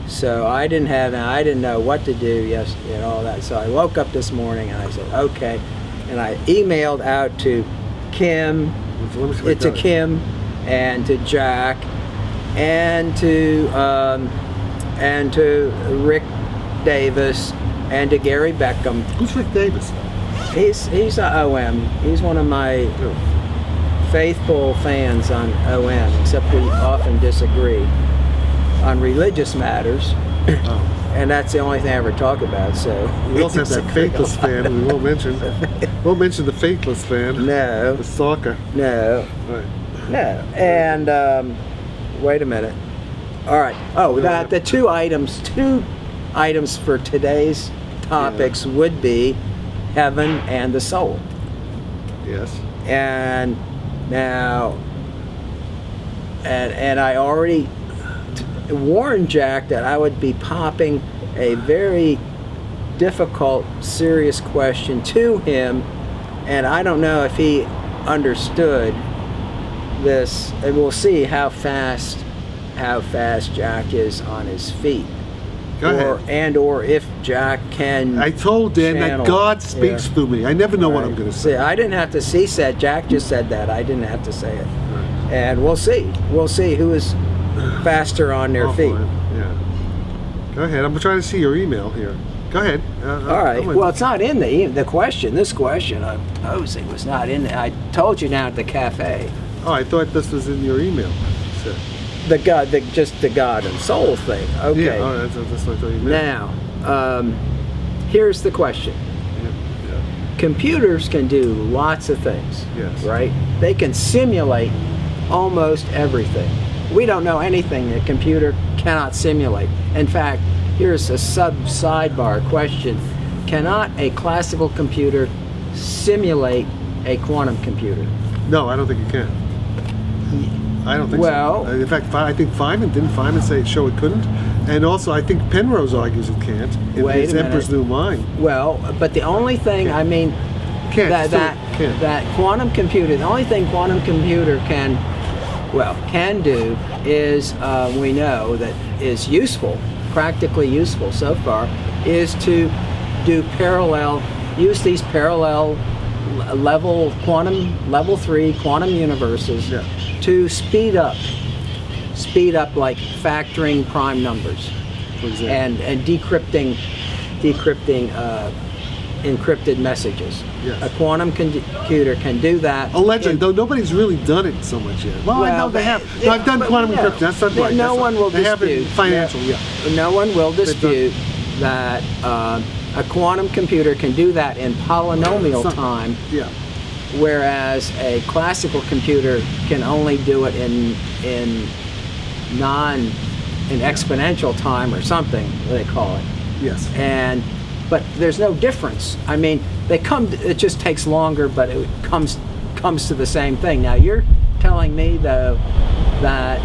So I didn't know what to do yesterday and all that. So I woke up this morning and I said, okay. And I emailed out to Kim, Kim, and to Jack, and to Rick Davis, and to Gary Beckham. Who's Rick Davis? He's an OM. He's one of my faithful fans on OM, except we often disagree on religious matters. Oh. And that's the only thing I ever talk about. So we also have that faithless fan. We won't mention. Won't mention the faithless fan. No. The stalker. No. Right. No. And wait a minute. All right. Oh, the two items for today's topics would be heaven and the soul. Yes. And now, and I already warned Jack that I would be popping a very difficult, serious question to him, and I don't know if he understood this. And we'll see how fast Jack is on his feet. Go ahead. Or if Jack can. I told Dan that God speaks through me. I never know what I'm going to say. See, I didn't have to. He said Jack just said that. I didn't have to say it. Right. And we'll see. We'll see who is faster on their feet. Yeah. Go ahead. I'm trying to see your email here. Go ahead. All right. Well, it's not in the question. This question I'm posing was not in. I told you now at the cafe. Oh, I thought this was in your email. So. Just the God and soul thing. Okay. Yeah. Oh, that's what I thought you meant. Now, here's the question. Yeah. Computers can do lots of things. Yes. Right? They can simulate almost everything. We don't know anything a computer cannot simulate. In fact, here's a sidebar question. Cannot a classical computer simulate a quantum computer? No, I don't think it can. I don't think so. In fact, I think didn't Feynman show it couldn't? And also, I think Penrose argues it can't. It's Emperor's New Mind. Well, but the only thing, that quantum computer, the only thing quantum computer can do is, we know that is useful, practically useful so far, is to do use these parallel level 3 quantum universes to speed up like factoring prime numbers, for example, and decrypting encrypted messages. Yes. A quantum computer can do that. Allegedly, though nobody's really done it so much yet. Well, I know they have. No, I've done quantum encryption. That's not right. No one will dispute. They have it financial, No one will dispute that a quantum computer can do that in polynomial time. Yeah. Whereas a classical computer can only do it in exponential time or something they call it. Yes. But there's no difference. I mean, it just takes longer, but it comes to the same thing. Now you're telling me though that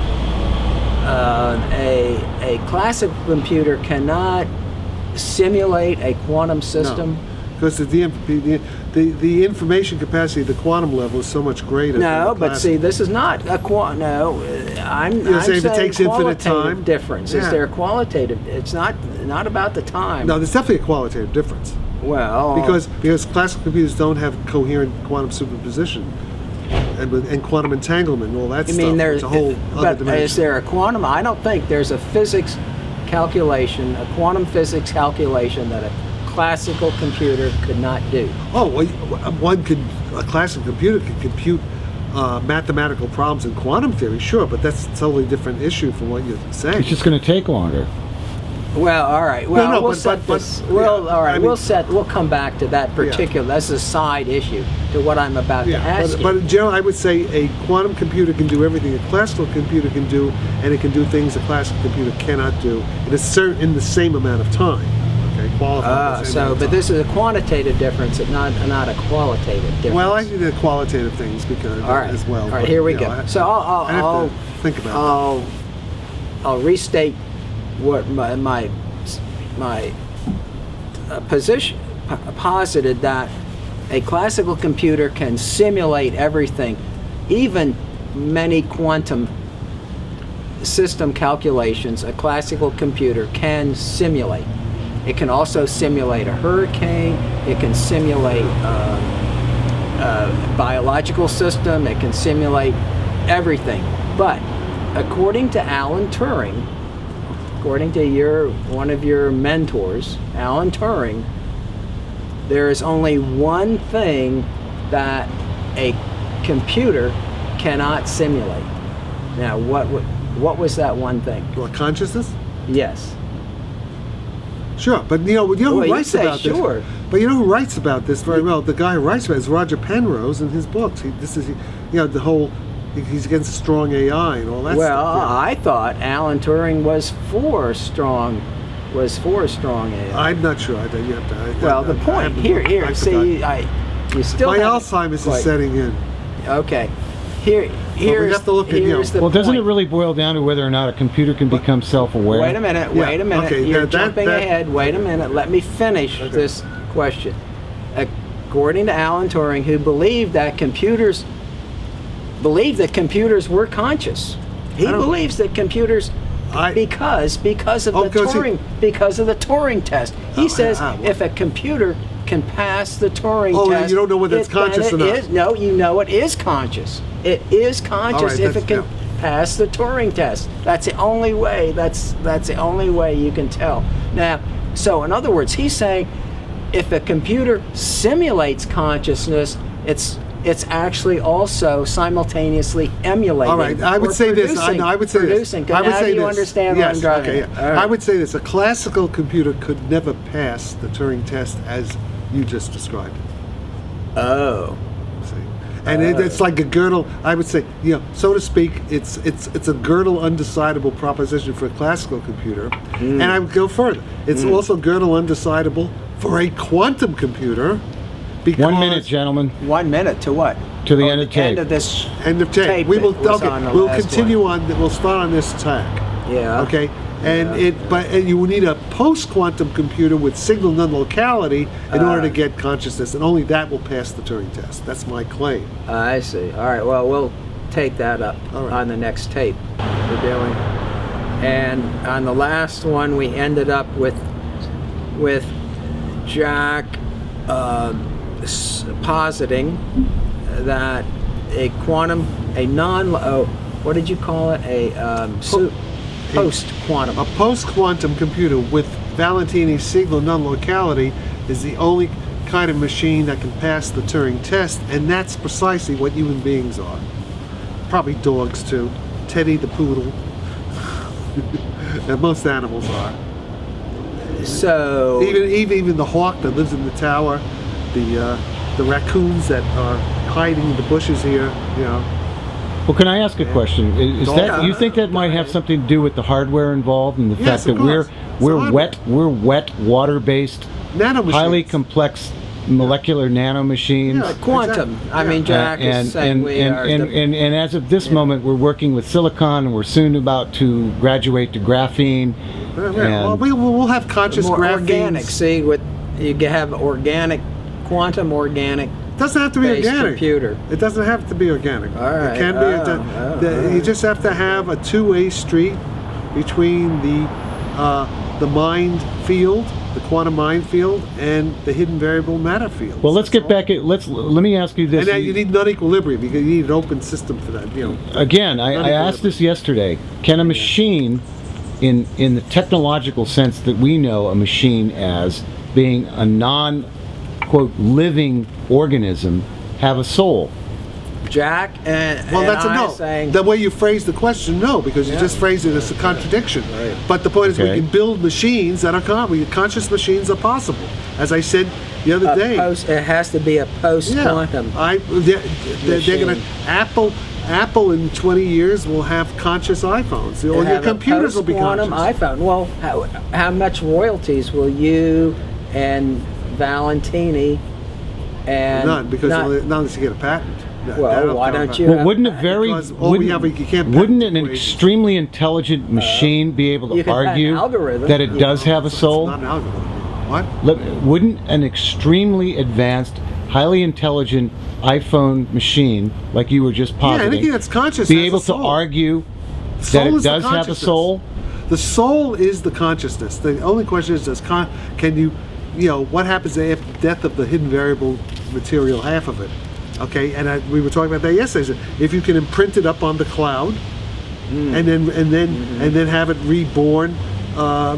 a classical computer cannot simulate a quantum system. No. Because the information capacity at the quantum level is so much greater. No, but see, this is not a quantum. No, I'm saying it takes infinite time. Difference. Is there a qualitative? It's not about the time. No, there's definitely a qualitative difference. Well, because classical computers don't have coherent quantum superposition and quantum entanglement and all that stuff. I mean, it's a whole other dimension. Is there a quantum? I don't think there's a physics calculation, a quantum physics calculation that a classical computer could not do. Oh, well, a classical computer could compute mathematical problems in quantum theory, sure, but that's a totally different issue from what you're saying. It's just going to take longer. Well, all right. Well, we'll come back to that particular. That's a side issue to what I'm about to ask you. But in general, I would say a quantum computer can do everything a classical computer can do, and it can do things a classical computer cannot do in the same amount of time. But this is a quantitative difference, not a qualitative difference. Well, I think the qualitative things as well. All right, here we go. So I'll think about that. I'll restate what my position posited, that a classical computer can simulate everything, even many quantum system calculations a classical computer can simulate. It can also simulate a hurricane. It can simulate a biological system. It can simulate everything. But according to Alan Turing, according to one of your mentors, Alan Turing, there is only one thing that a computer cannot simulate. Now, what was that one thing? What, consciousness? Yes. Sure, but you know who writes about sure. this? But you know who writes about this very well? The guy who writes about it is Roger Penrose in his books. The whole, he's against strong AI and all that stuff. Well, I thought Alan Turing was for strong AI. I'm not sure. You have to. The point here, you still. My Alzheimer's is setting in. Okay, here's the Well, doesn't point. it really boil down to whether or not a computer can become self-aware? Wait a minute. Okay, You're jumping ahead. Wait a minute. Let me finish this question. According to Alan Turing, who believed that computers were conscious. He believes that computers, because of the Turing test. He says if a computer can pass the Turing test, you don't know whether it's conscious or not. No, you know it is conscious. It is conscious if it can pass the Turing test. That's the only way. That's the only way you can tell. Now, so in other words, he's saying if a computer simulates consciousness, it's actually also simultaneously emulating. All right, I would say this. I would say this. I would say you understand what I'm driving. Okay, at. Right. I would say this. A classical computer could never pass the Turing test as you just described. Oh. See? And it's like a Gödel. I would say, so to speak, it's a Gödel undecidable proposition for a classical computer. And I would go further. It's also Gödel undecidable for a quantum computer. 1 minute, gentlemen. 1 minute to what? To the end of tape. End of this. End of tape. We will. We'll continue on. We'll start on this track. Yeah. Okay. And you will need a post-quantum computer with signal non-locality in order to get consciousness, and only that will pass the Turing test. That's my claim. I see. All right. Well, we'll take that up on the next tape we're doing. And on the last one, we ended up with Jack positing that what did you call it? Post-quantum. A post-quantum computer with Valentini's signal non-locality is the only kind of machine that can pass the Turing test, and that's precisely what human beings are. Probably dogs too. Teddy the poodle. And most animals are. So even the hawk that lives in the tower, the raccoons that are hiding in the bushes here, Well, can I ask a question? You think that might have something to do with the hardware involved and the fact that we're wet water-based, highly complex molecular nanomachines? Yeah, quantum. I mean, Jack is saying we are. And as of this moment, we're working with silicon, and we're soon about to graduate to graphene. Well, we'll have conscious more graphene. Organic. See, you have organic, quantum organic. It doesn't have to be organic. Computer. It doesn't have to be organic. All right. It can be. You just have to have a two-way street between the mind field, the quantum mind field, and the hidden variable matter field. Well, let's get back. Let me ask you this. And you need non-equilibrium because you need an open system for that. Again, I asked this yesterday. Can a machine, in the technological sense that we know a machine as being a non-quote living organism, have a soul? Jack that's a no. Saying, the way you phrase the question, no, because you just phrased it as a contradiction. Right. But the point is, we can build machines that are conscious machines are possible. As I said the other day, it has to be a post-quantum. They're going to Apple in 20 years will have conscious iPhones. Or your computers will be conscious. iPhone. Well, how much royalties will you and Valentini and none, because not unless you get a patent. Well, why don't you? Well, wouldn't an extremely intelligent machine be able to argue that it does have a soul? It's not an algorithm. What? Wouldn't an extremely advanced, highly intelligent iPhone machine, like you were just positing, anything that's conscious be able to argue that it is the does have a consciousness. soul? The soul is the consciousness. The only question is, can you, what happens after the death of the hidden variable material half of it? Okay, and we were talking about that yesterday. If you can imprint it up on the cloud, and then have it reborn,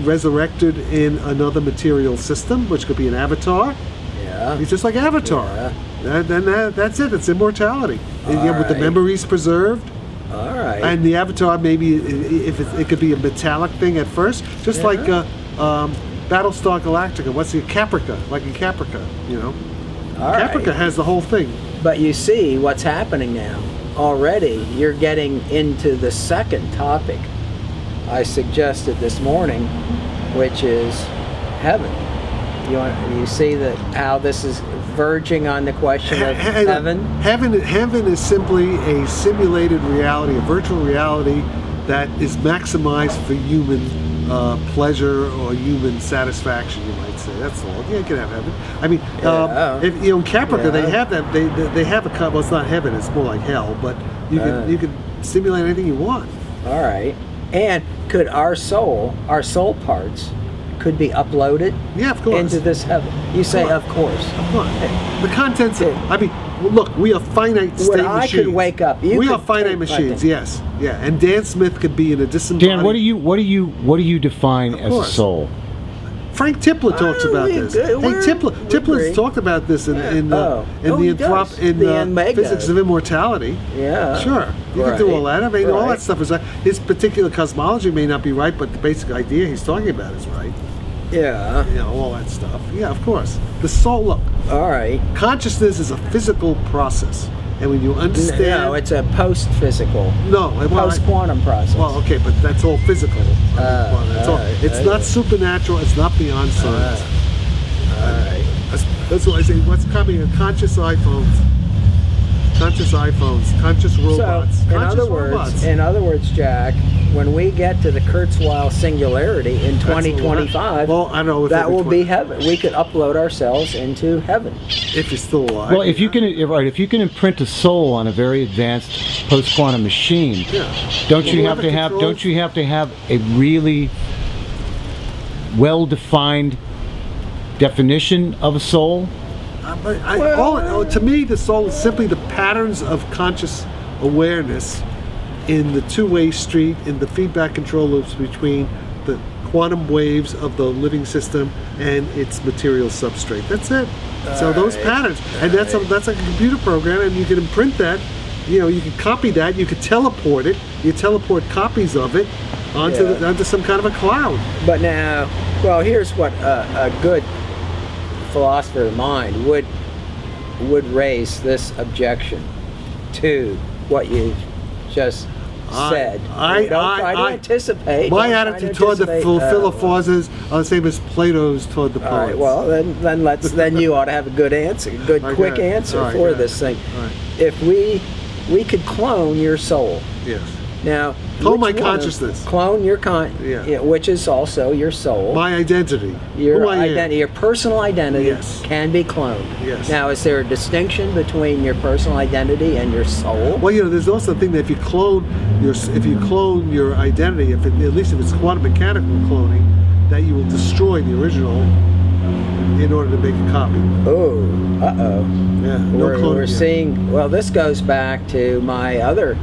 resurrected in another material system, which could be an avatar. Yeah. It's just like Avatar. Yeah. Then that's it. It's immortality. With the right. memories preserved. All right. And the avatar, maybe if it could be a metallic thing at first, just like Battlestar Galactica. What's the Caprica? Like in Caprica, All right. Caprica has the whole thing. But you see what's happening now. Already, you're getting into the second topic I suggested this morning, which is heaven. You see that how this is verging on the question of heaven? Heaven is simply a simulated reality, a virtual reality that is maximized for human pleasure or human satisfaction, you might say. That's all. Yeah, you can have heaven. I mean, if in Caprica they have that. They have a well, it's not heaven. It's more like hell. But you can simulate anything you want. All right. And could our soul parts, could be uploaded Yeah, of course. into this heaven? You say, of course. Of course. The contents. I mean, look, we are finite state I machines. could wake up. You We could are finite take machines. nothing. Yes. Yeah. And Dan Smith could be in a disembodied. Dan, what do you define as a course. soul? Frank Tipler talks about this. Hey, Tipler's talked about this in the Omega. Physics of Immortality. Yeah. Sure. You can do all that. I mean, all Right. that stuff is his particular cosmology may not be right, but the basic idea he's talking about is right. Yeah. All that stuff. Yeah, of course. The soul. Look, All right. consciousness is a physical process, and when you understand, No, it's a post-physical, well, post-quantum process. well, okay, but that's all physical. That's all. right, It's not supernatural. It's not beyond science. all right. That's why I say what's coming are conscious iPhones, conscious robots, So, conscious robots. in other words, Jack, when we get to the Kurzweil singularity in 2025, well, I don't know if that it'll will be be heaven. We could upload ourselves into heaven. if you're still alive. Well, if you can imprint a soul on a very advanced post-quantum machine, don't you have to have a really well-defined definition of a soul? To me, the soul is simply the patterns of conscious awareness in the two-way street, in the feedback control loops between the quantum waves of the living system and its material substrate. That's it. So those patterns, and that's like a computer program, and you can imprint that. You can copy that. You can teleport it. You teleport copies of it onto some kind of a cloud. But now, well, here's what a good philosopher of mind would raise this objection to what you just said. Don't try to anticipate. My Don't try attitude to toward the anticipate. philosophers are the same as Plato's toward the poets. All right, well, then you ought to have a good answer, a good quick Okay. answer All right, for yeah. this thing. All right. If we could clone your soul. Yes. Now, Clone which my one of- consciousness. Clone your Yeah. which is also your soul. My identity. Your who I am. identity, your personal identity Yes. can be cloned. Yes. Now, is there a distinction between your personal identity and your soul? Well, there's also the thing that if you clone your identity, at least if it's quantum mechanical cloning, that you will destroy the original in order to make a copy. Oh, Yeah, no we're cloning. yet. seeing. Well, this goes back to my other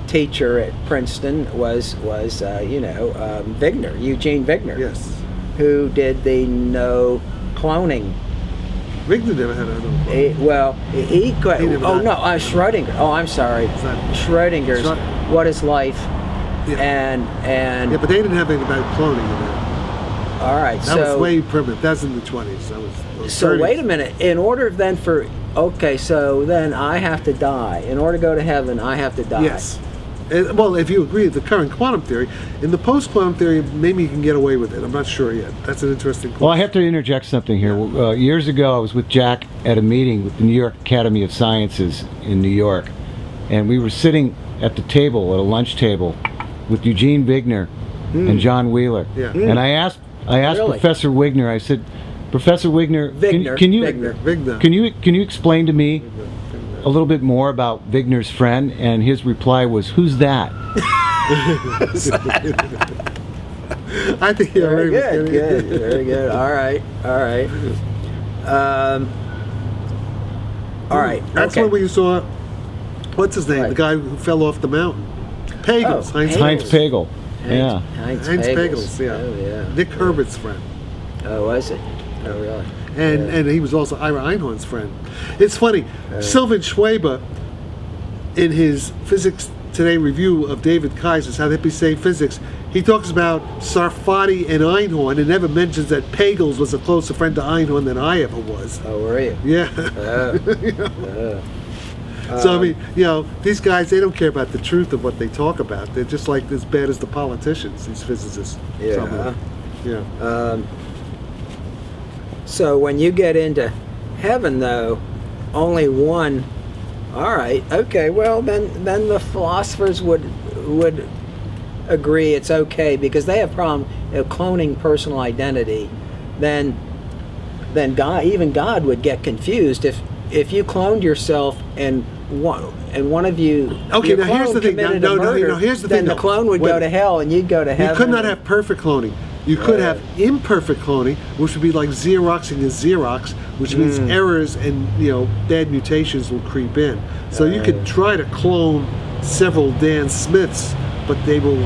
teacher at Princeton was Wigner, Eugene Wigner, Yes. who did the no cloning. Wigner never had a no. He could. never Oh had- no, Schrödinger. Oh, I'm sorry, not- Schrödinger's. Schrö- What is life? Yeah. And Yeah, but they didn't have anything about cloning in that. all right, That so was way primitive. That was in the 20s. That was so 30s. wait a minute. In order then so then I have to die. In order to go to heaven, I have to die. Yes. Well, if you agree with the current quantum theory, in the post-quantum theory, maybe you can get away with it. I'm not sure yet. That's an interesting question. Well, I have to interject something here. Years ago, I was with Jack at a meeting with the New York Academy of Sciences in New York, and we were sitting at the table, at a lunch table, with Eugene Wigner and John Wheeler. Yeah. And I asked Really? Professor Wigner, I said, Professor Wigner, Wigner, can you Wigner. Wigner. can you explain to me a little bit more about Wigner's friend, and his reply was, "Who's that?" I think you're Very good, very good. All right. All right. That's okay. when we saw, what's his name? Right. The guy who fell off the mountain. Pagels. Oh, Heinz Pagel. Yeah. Heinz Heinz Pagels. Pagels, yeah. Oh, yeah. Nick Herbert's friend. Oh, was it? Oh, really? And he was also Ira Einhorn's friend. It's funny, Sylvan Schwaber, in his Physics Today review of David Kaiser's How Hippies Save Physics, he talks about Sarfatti and Einhorn and never mentions that Pagels was a closer friend to Einhorn than I ever was. Oh, were you? Yeah. So, I mean, these guys, they don't care about the truth of what they talk about. They're just like as bad as the politicians, these physicists. Yeah. Some of them. Yeah. So when you get into heaven, though, only one. All right. Okay. Well, then the philosophers would agree it's okay because they have problem cloning personal identity. Then God, even God, would get confused if you cloned yourself and one of you. Okay. Now here's the thing. Here's the thing. Then the clone would go to hell and you'd go to heaven. You could not have perfect cloning. You could have imperfect cloning, which would be like Xeroxing a Xerox, which means errors and bad mutations will creep in. So you could try to clone several Dan Smiths, but they will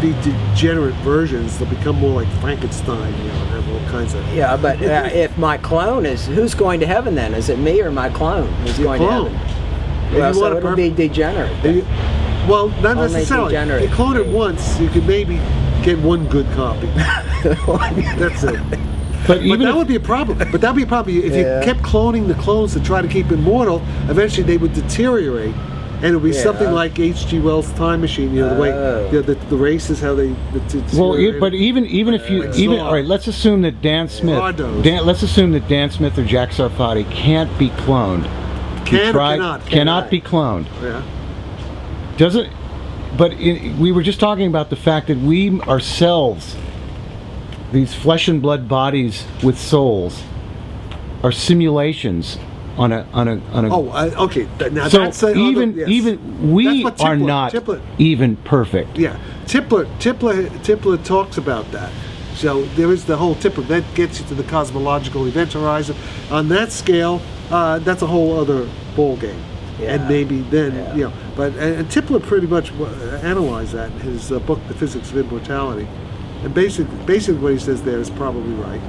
be degenerate versions. They'll become more like Frankenstein, and have all kinds of. Yeah, but if my clone is, who's going to heaven then? Is it me or my clone who's going to heaven? Well, so it'll be degenerate. Well, not Only necessarily. degenerate. If you clone it once, you could maybe get one good copy. That's it. But even that would be a problem. But that would be a problem if you kept cloning the clones to try to keep immortal. Eventually, they would deteriorate, and it would be something like H.G. Wells' Time Machine. The way the races, how they. But even if you all right, let's assume that Dan Smith, let's assume that Dan Smith or Jack Sarfatti can't be cloned. Cannot be cloned. Yeah. Doesn't. But we were just talking about the fact that we ourselves, these flesh and blood bodies with souls, are simulations on a. Okay. Now so that's even we are not even perfect. Yeah, Tipler talks about that. So there is the whole Tipler that gets you to the cosmological event horizon. On that scale, that's a whole other ball game. Yeah. And maybe then, but and Tipler pretty much analyzed that in his book, The Physics of Immortality. And basically what he says there is probably right.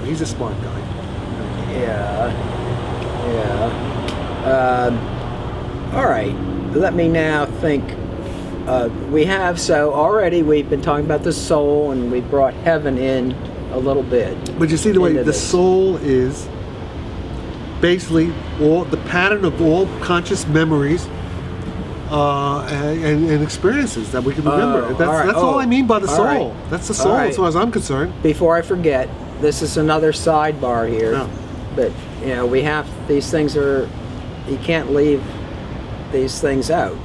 He's a smart guy. Yeah. All right. Let me now think. We've been talking about the soul, and we brought heaven in a little bit. But you see the way the soul is. Basically, the pattern of all conscious memories and experiences that we can remember. That's all I mean by the soul. Right. That's the soul, as far as I'm concerned. Before I forget, this is another sidebar here. No. But we have these things you can't leave these things out.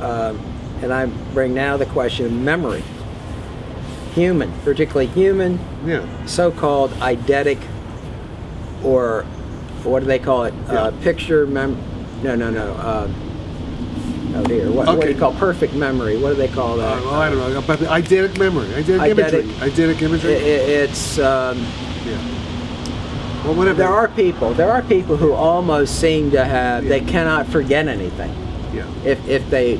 And I bring now the question of memory. Human, particularly human, so-called eidetic, or what do they call it? Picture mem. No. Oh dear. What do you call perfect memory? What do they call that? Well, I don't know. But eidetic memory, eidetic imagery. It's. Well, whatever. There are people who almost seem to have. They cannot forget anything. Yeah. If they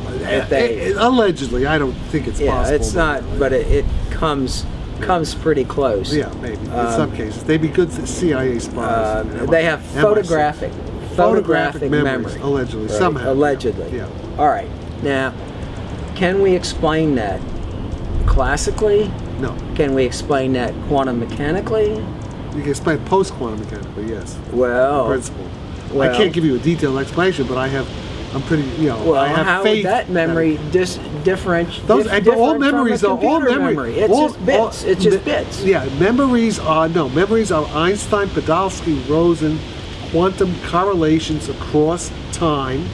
allegedly, I don't think it's possible. It's not, but it comes pretty close. Yeah, maybe in some cases they'd be good CIA spies. They have photographic memory, allegedly. Right. Somehow. Allegedly. Yeah. All right. Now, can we explain that classically? No. Can we explain that quantum mechanically? You can explain post-quantum mechanically, yes. Well, in principle. I can't give you a detailed explanation, but I'm pretty, Well, I have how faith. would that memory differentiate? All memories are memory. It's just bits. It's just bits. Yeah, memories are Einstein, Podolsky, Rosen, quantum correlations across time,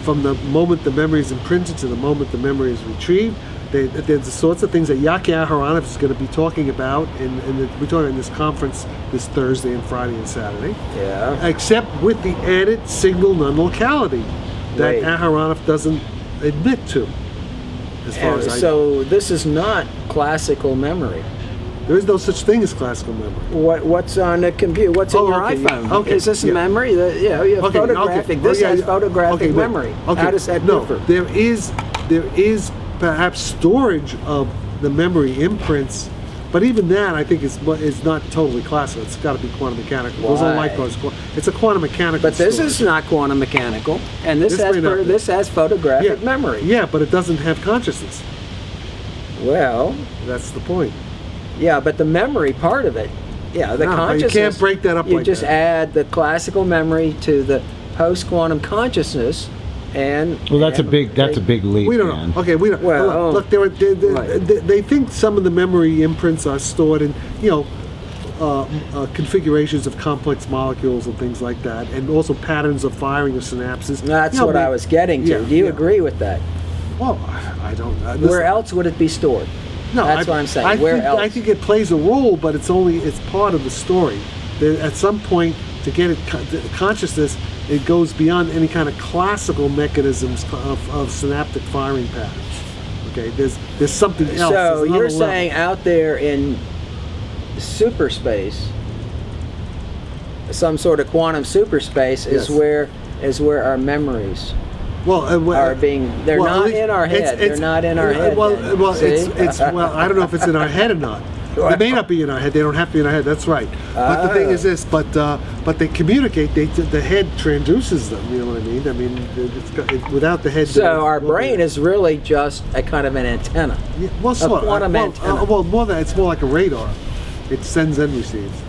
from the moment the memory is imprinted to the moment the memory is retrieved. There's the sorts of things that Yaki Aharonov is going to be talking about we're talking in this conference this Thursday and Friday and Saturday. Yeah. Except with the added signal non-locality that Wait. Aharonov doesn't admit to. As far as I know. So this is not classical memory. There is no such thing as classical memory. What's on the computer? What's in Oh, your okay, yeah, iPhone? okay, Is this yeah. memory? You have photographic. This has photographic wait. memory. Okay, How does that no, differ? there is perhaps storage of the memory imprints, but even that I think is not totally classical. It's got to be quantum mechanical. Those are Why? light cars. It's a quantum mechanical. But this storage. is not quantum mechanical, and this This may not be. has photographic Yeah. memory. Yeah, but it doesn't have consciousness. Well, That's the point. yeah, but the memory part of it, yeah, the No, but you consciousness. can't break that up You like just that. add the classical memory to the post-quantum consciousness, and Well, that's a big leap, We don't man. know. Okay, we don't. Well, look, right. they think some of the memory imprints are stored in, configurations of complex molecules and things like that, and also patterns of firing of synapses. that's what I was getting to. Yeah, Do you yeah. agree with that? Well, I don't. Where else would it be stored? No, That's what I'm saying. I Where think, else? I think it plays a role, but it's part of the story. At some point, to get it consciousness, it goes beyond any kind of classical mechanisms of synaptic firing patterns. Okay, there's something else. So There's you're another saying level. out there in superspace, some sort of quantum superspace Yes. is where our memories well, are being. They're well, at not least in our head. They're not in our head. Well, then. well, See? it's well. I don't know if it's in our head or not. They may not be in our head. They don't have to be in our head. That's right. But the thing is this. But they communicate. The head transduces them. You know what I mean? I mean, without the head. So our brain is really just a kind of an antenna. Yeah, well, sort of. quantum antenna. Well, more than it's more like a radar. It sends and receives.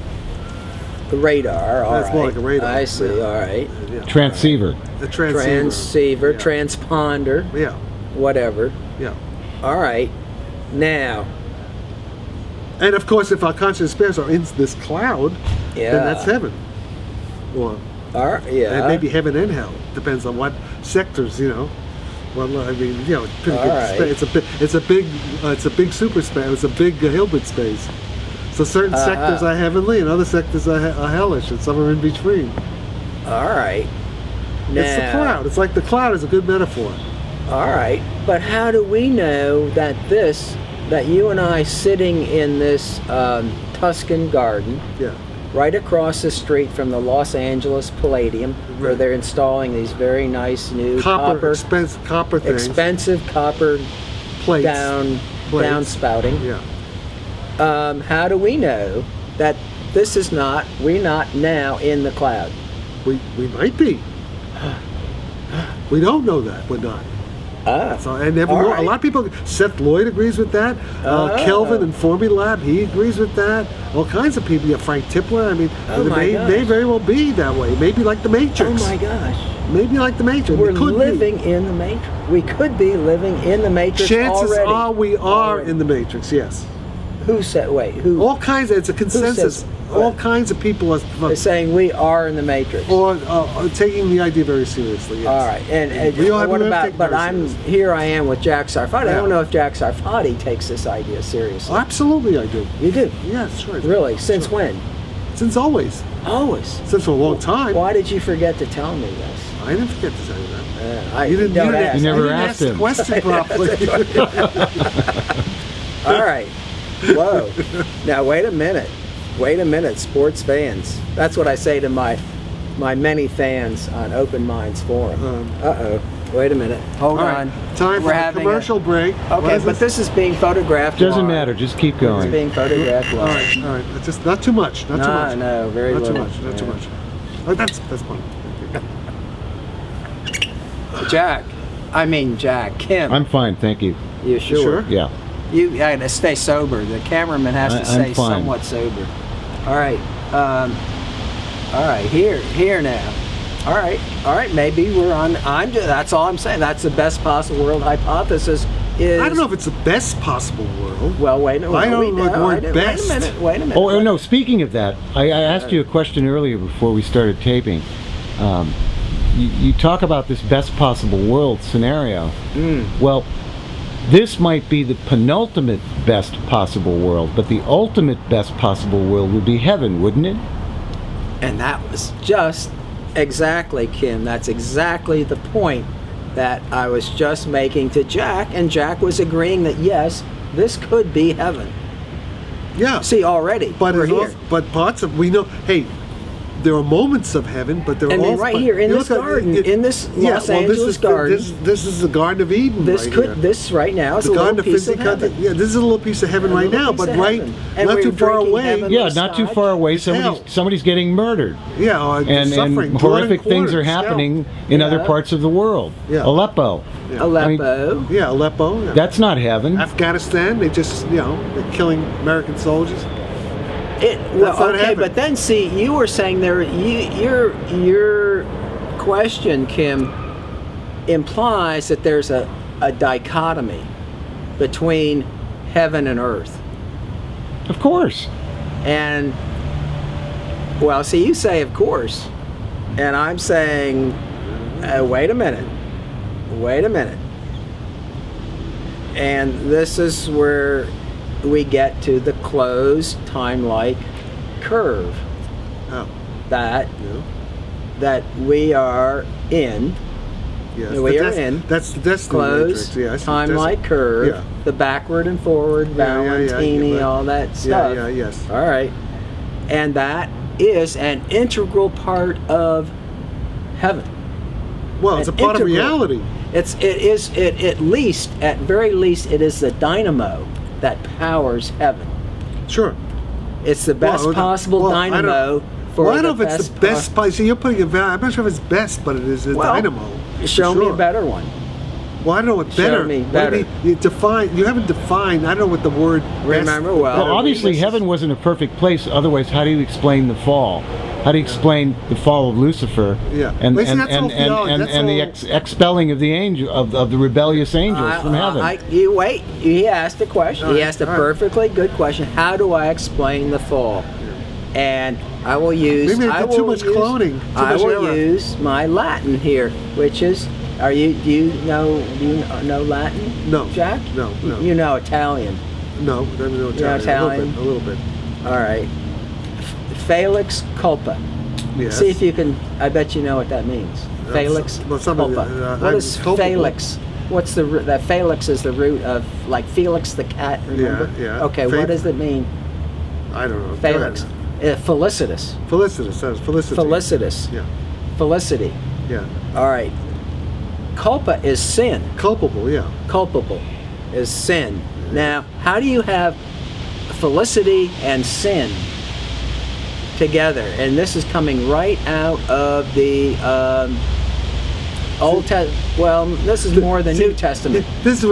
The radar. All right. That's more like a radar. I see. Yeah. All right. Yeah. Transceiver. A transceiver. Transceiver, Yeah. transponder, Yeah. whatever. Yeah. All right. Now. And of course, if our conscious spirits are in this cloud, Yeah. then that's heaven. Or All right. Yeah. and maybe heaven and hell. Depends on what sectors, Well, I mean, it's pretty All good. right. It's a big super space. It's a big Hilbert space. So certain sectors are heavenly, and other sectors are hellish, and some are in between. All right. Now, It's the cloud. It's like the cloud is a good metaphor. All right. But how do we know that you and I sitting in this Tuscan garden, Yeah. right across the street from the Los Angeles Palladium, where Right. they're installing these very nice new copper Copper things. expensive copper Plates. Plates. downspouting. Yeah. How do we know that we're not now in the cloud? We might be. We don't know that. We're not. So, and all a right. lot of people, Seth Lloyd agrees with that. Kelvin in Formulab, he agrees with that. All kinds of people. Yeah, Frank Tipler. I mean, Oh it my may gosh. very well be that way. Maybe like the Matrix. Oh my gosh. Maybe like the Matrix. We're It could living in the Matrix. We could be living in the be. Matrix Chances already. are we are Already. in the Matrix. Yes. Who said? Wait, who? All kinds. It's a consensus. says All what? kinds of people are They're saying we are in the Matrix. or taking the idea very seriously. Yes. All right, and We all have what to about? take it But very I'm seriously. here. I am with Jack Sarfatti. I Yeah. don't know if Jack Sarfatti takes this idea seriously. Absolutely, I do. You do, Yeah, sure. really? Since when? Since always. Always. Since for a long time. Why did you forget to tell me this? I didn't forget to tell you that. You didn't ask. You never you didn't asked ask the him. question properly. All right. Whoa. Now wait a minute. Wait a minute, sports fans. That's what I say to my many fans on Open Minds Forum. Uh-oh. Wait a minute. Hold All on. right, time for We're a having commercial break. What Okay, is but this is being photographed. Doesn't live. matter. Just keep It's going. being photographed All live. right, all right. It's just not too much. Not too much. No, very Not too little. much. Not too Yeah. much. Oh, that's fine. Jack. Kim. I'm fine, thank you. You sure? Sure? Yeah. You gotta stay sober. The cameraman has to I'm stay fine. somewhat sober. All right. All right. Here now. All right. Maybe we're on. That's all I'm saying. That's the best possible world hypothesis. Is I don't know if it's the best possible world. Well, wait a minute. I don't know the word best. Wait a minute. Oh, no, speaking of that, I asked you a question earlier before we started taping. You talk about this best possible world scenario. Well, this might be the penultimate best possible world, but the ultimate best possible world would be heaven, wouldn't it? And that was just exactly, Kim, that's exactly the point that I was just making to Jack, and Jack was agreeing that yes, this could be heaven. Yeah. See, already, But we're it's here. also, but parts of we know. Hey, there are moments of heaven, but there are And then also right but here in you this look at garden, in this Los Angeles garden, this is the Garden of Eden. this right could here. this right now is The a little Garden of piece of Physics. heaven. Yeah, this is a little piece of heaven A right little now, piece but of right, heaven. And not we're too far drinking away. heaven. Yeah, not too far away. hell. Somebody's getting murdered, Yeah, and suffering, blood horrific and things are quarters, happening in Yeah. other parts of the world. Yeah. Aleppo. Yeah. Aleppo. Yeah, Aleppo. Yeah. That's not heaven. Afghanistan. They just they're killing American soldiers. Well, not okay, heaven. but then see, you were saying your question, Kim, implies that there's a dichotomy between heaven and earth. Of course. And, well, see, you say, of course, and I'm saying, wait a minute. And this is where we get to the closed time-like curve Oh, that yeah. that we are in. Yes. We are in That's the destiny closed matrix. Yes. time-like curve, Yeah. the backward and forward, Valentini, yeah. all that stuff. Yeah. Yes. All right, and that is an integral part of heaven. Well, it's a An part of integral. reality. It is at least, at very least, it is the dynamo that powers heaven. Sure. It's the best possible I don't- dynamo for Well, I the don't know if it's the best. See, you're putting a value. I'm not sure if it's best, but it is a Well, dynamo. Show for me a sure. better one. Well, I don't know what Show better. me What do you better. mean? You define. You haven't defined. I don't know what the word. Remember, best, well, Well, obviously, this is- heaven wasn't a perfect place. Otherwise, how do you explain the fall? How do you explain the fall of Lucifer? Yeah. And Well, see, and that's all and, theology. and, That's and the all- expelling of the angel of the rebellious angels from heaven. You wait. He asked a question. All He right, asked a all right. perfectly good question. How do I explain the fall? And I will use. Maybe they I did will too much use- cloning, too I much will error. use my Latin here, which is. Do you know Latin? No. Jack? No. You know Italian. No, I don't know Italian. Italian? A little bit. All right. Felix culpa. Yes. See if you can. I bet you know what that means. Felix well, somebody- culpa. What I'm is culpable. Felix? What's the root? That Felix is the root of like Felix the cat. Remember? Yeah. Okay. What does it mean? I don't know. Go Felix. ahead. Felicitous. Felicitous. That was felicity. Felicitous. Yeah. Felicity. Yeah. All right. Culpa is sin. Culpable. Yeah. Culpable is sin. Now, how do you have felicity and sin together? And this is coming right out of the Old Testament. Well, this is more the New Testament. This is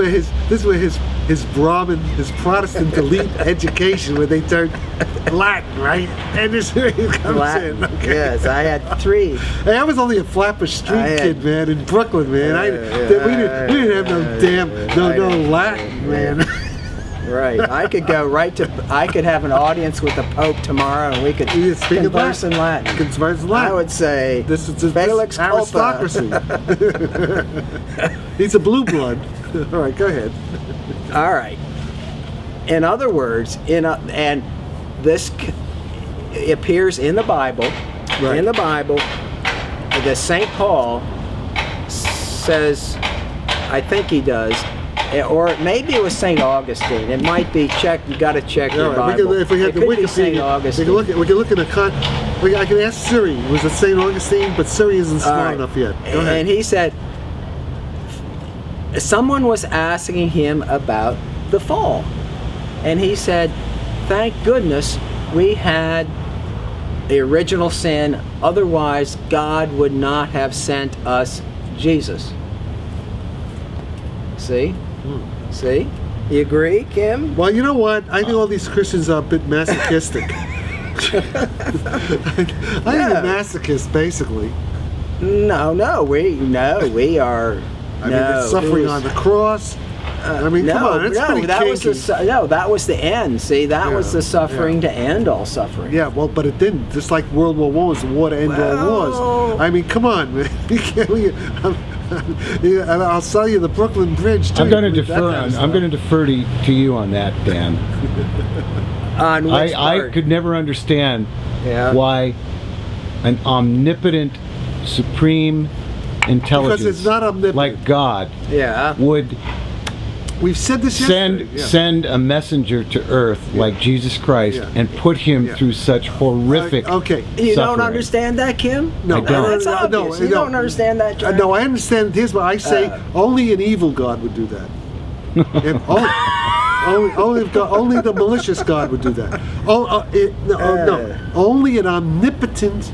where his Brahmin, his Protestant elite education, where they turn Latin, right? And this is where he comes Latin. in. Okay. Yes, I had 3. Hey, I was only a Flatbush Street I had- kid, man, in Brooklyn, man. We didn't have no damn Latin, man. Right. I could go right to. I could have an audience with the Pope tomorrow, and we could You speak in converse in Latin. Converse in Latin. I would say This is Felix culpa. aristocracy. He's a blue blood. All right, go ahead. All right. In other words, and this appears in the Bible. Right. In the Bible, the St. Paul says, I think he does, or maybe it was St. Augustine. It might be. You got to check your All right, Bible. if we had it the could be St. Wikipedia, Augustine. we can look at I can ask Siri. Was it St. Augustine? But Siri isn't All smart right. enough yet. Go ahead. And he said, someone was asking him about the fall. And he said, thank goodness we had the original sin, otherwise God would not have sent us Jesus. See? See? You agree, Kim? Well, you know what? I think all these Christians are a bit masochistic. I think they're masochists, basically. No, we are. I mean, they're suffering on the cross. I mean, come on, it's pretty that kinky. that was the end. See, that was the suffering to end all suffering. Yeah, well, but it didn't. Just like World War I was the war to end all Well- wars. I mean, come on, man. Yeah, and I'll sell you the Brooklyn Bridge too. I'm going to That defer. kind of I'm going to defer to you on that, Dan. On which I part? could never understand Yeah. why an omnipotent, supreme intelligence Because it's not omnipotent. like God Yeah. would We've said this yesterday. send a messenger to earth like Jesus Christ Yeah. and put him Yeah. through such horrific Okay. You don't suffering. understand that, Kim? No, I don't. That's obvious. You don't understand that, John? No, I understand. Here's what I say: only an evil God would do that. And only the malicious God would do that. No. Only an omnipotent,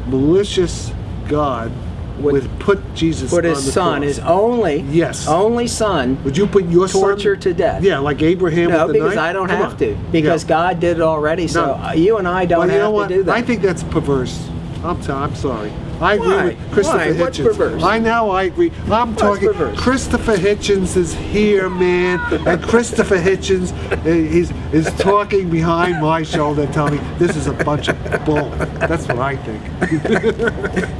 malicious God would put Jesus Put on his the son, cross. his only, Yes. only son, Would you put your torture son? to death? Yeah, like Abraham No, with the because knife? I don't Come have on. to. Because Yeah. God did it already. So No. you and I don't Well, you know have what? to do that. I think that's perverse. I'm sorry. I agree Why? with Christopher Why? What's Hitchens. perverse? I agree. I'm talking. perverse? Christopher Hitchens is here, man, and Christopher Hitchens is talking behind my shoulder, telling me this is a bunch of bull. That's what I think.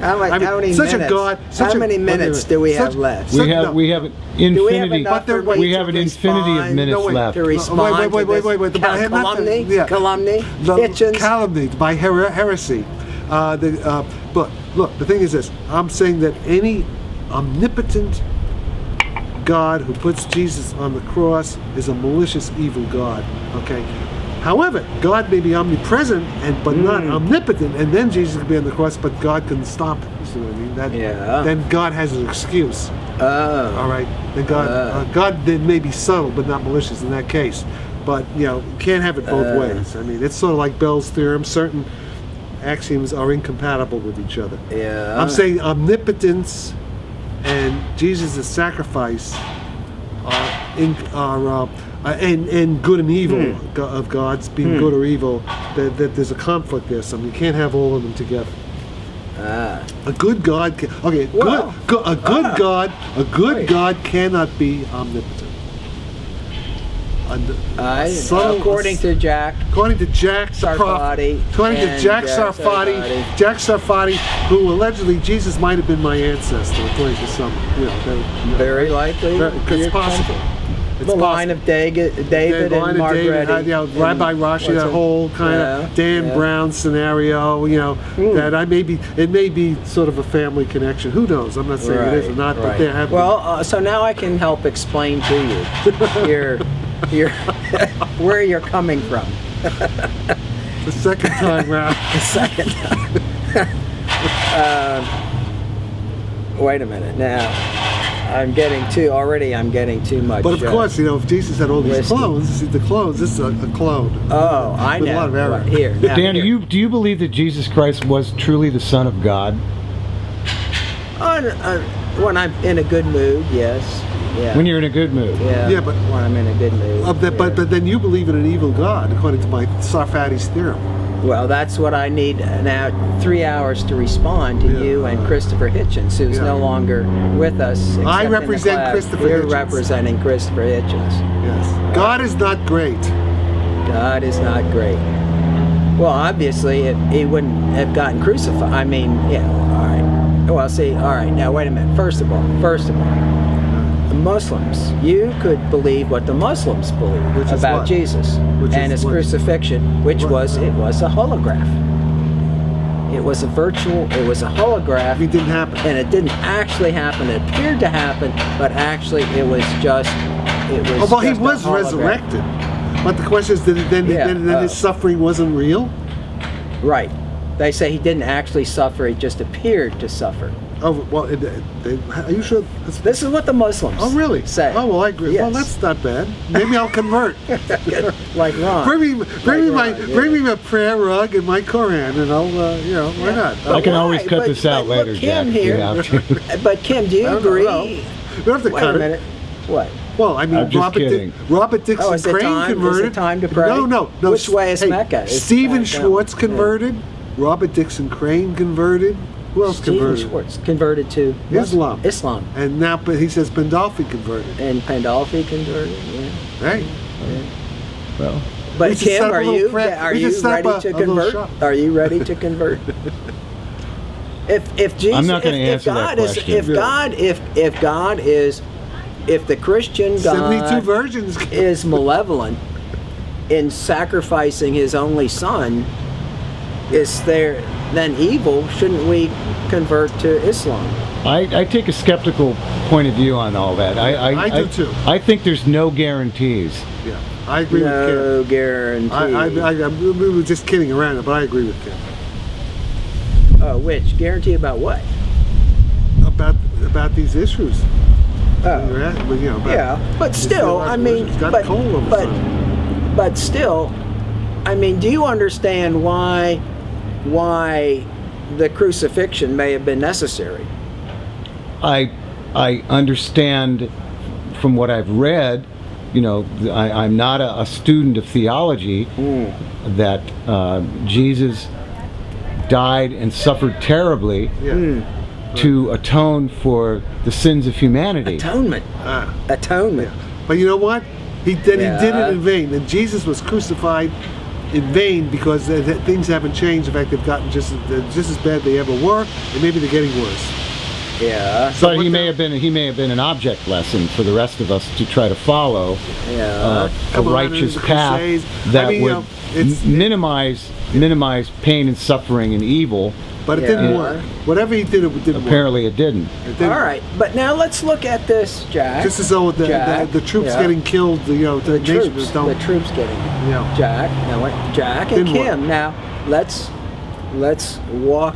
How many such minutes? a God. Such How a, many minutes do we have left? such- We have no. we have an Do we have infinity. enough for But me we have to an infinity of respond- minutes wait, left. To respond wait, to this but I had nothing- calumny, yeah. calumny, The Hitchens. calumny by heresy. But look, the thing is this: I'm saying that any omnipotent God who puts Jesus on the cross is a malicious, evil God. Okay. However, God may be omnipresent but not omnipotent, and then Jesus can be on the cross, but God can stop it. You see what I mean? Yeah. Then God has an excuse. Oh. All right. Then God then may be subtle, but not malicious in that case. But you can't have it both ways. I mean, it's sort of like Bell's theorem. Certain axioms are incompatible with each other. Yeah. I'm saying omnipotence and Jesus' sacrifice and good and evil of God's being good or evil. That there's a conflict there. So you can't have all of them together. A good God, Well, a good God cannot be omnipotent. According to Jack Sarfatti, and Jack Sarfatti, who allegedly Jesus might have been my ancestor, according to some. very likely, It's possible. the line of David and Margaret. Rabbi Rashi, that whole kind of Dan Brown scenario. That it may be sort of a family connection. Who knows? I'm not saying it is or not, but there have. Well, so now I can help explain to you your where you're coming from. The second time round. The second time. Wait a minute. Now, I'm getting too much. But of course, if Jesus had all these whiskey. clones, the clones, this is a clone. Oh, I With a know. lot of error. Right, here. Now, Dan, here. do you believe that Jesus Christ was truly the Son of God? When I'm in a good mood, yes. Yeah. When you're in a good mood. Yeah, but when I'm in a good mood. but then you believe in an evil God, according to my Sarfatti's theorem. Well, that's what I need now. 3 hours to respond to you and Christopher Hitchens, who's no longer with us. I except in the represent class. Christopher You're Hitchens. representing Christopher Hitchens. Yes. God is not great. God is not great. Well, obviously, he wouldn't have gotten crucified. I mean, all right. Well, see, all right. Now, wait a minute. First of all, the Muslims, you could believe what the Muslims believe Which is about what? Jesus Which and is his what? crucifixion, which What? was a holograph. It was a holograph. It didn't happen. And it didn't actually happen. It appeared to happen, but actually he was he just a hologram. resurrected. But the question is, then his suffering wasn't real? Right. They say he didn't actually suffer, he just appeared to suffer. Oh, well, are you sure? This is what the Muslims say. Oh, well, I agree. Yes. Well, that's not bad. Maybe I'll convert. Like Ron. Bring me my prayer rug and my Koran, and I'll, why not? I can always Why? cut this out but later, Kim Jack. if here- You have to. But Kim, do you I don't agree? know. We don't have to Wait cut a it. minute. What? Well, I mean, I'm just kidding. Robert Dixon Oh, is it Crane time? converted. Is it time to pray? No. Which way is Mecca? Is Stephen back down. Schwartz Yeah. converted. Robert Dixon Crane converted. Who else Stephen converted? Schwartz converted to Islam. Islam. And now, but he says Pandolfi converted. And Pandolfi converted, yeah. Right? Well, We But just Kim, set up a are little you prayer- are we you just set up ready a to little convert? shop. Are you ready to convert? If Jesus, I'm not gonna answer that question. If the Christian 72 God virgins. is malevolent in sacrificing his only son, is there then evil? Shouldn't we convert to Islam? I take a skeptical point of view on all that. I do too. I think there's no guarantees. Yeah, I agree with Ken. No guarantee. We were just kidding around, but I agree with Ken. Which guarantee about what? About these issues. But still, I mean, but still, I mean, do you understand why the crucifixion may have been necessary? I understand from what I've read. I'm not a student of theology. That Jesus died and suffered terribly. To atone for the sins of humanity. Atonement. Atonement. Yeah. But you know what? He did it in vain. And Jesus was crucified in vain because things haven't changed. In fact, they've gotten just as bad they ever were, and maybe they're getting worse. Yeah. So he may have been an object lesson for the rest of us to try to follow. A righteous path that would minimize pain and suffering and evil. But it didn't work. Whatever he did, it didn't Apparently work. it didn't. All right, but now let's look at this, Jack. Just as though the troops getting killed, the troops getting Jack. Now, Jack and Kim. Now, let's walk